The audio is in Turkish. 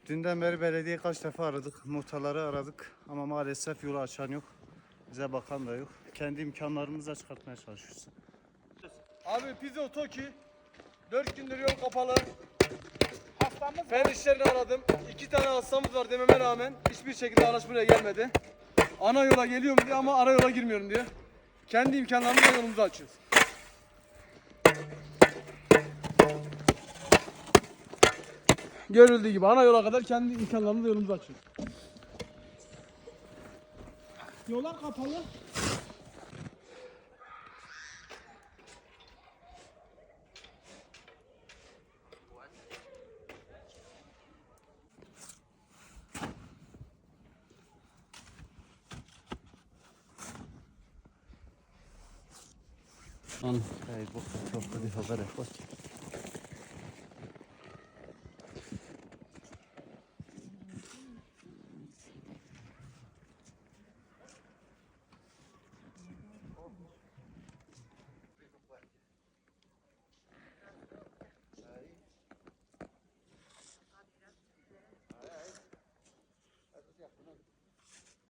Dünden beri belediye kaç defa aradık, muhtarları aradık ama maalesef yolu açan yok. Bize bakan da yok. Kendi imkanlarımızla çıkartmaya çalışıyoruz. Abi Pizzo Toki 4 gündür yol kapalı. Fen işlerini aradım. 2 tane hastamız var dememe rağmen hiçbir şekilde araç buraya gelmedi. Ana yola geliyorum diyor ama ara yola girmiyorum diyor. Kendi imkanlarımızla yolumuzu açıyoruz. Görüldüğü gibi ana yola kadar kendi imkanlarımızla yolumuzu açıyoruz. Yollar kapalı. Hey, bu haber bak.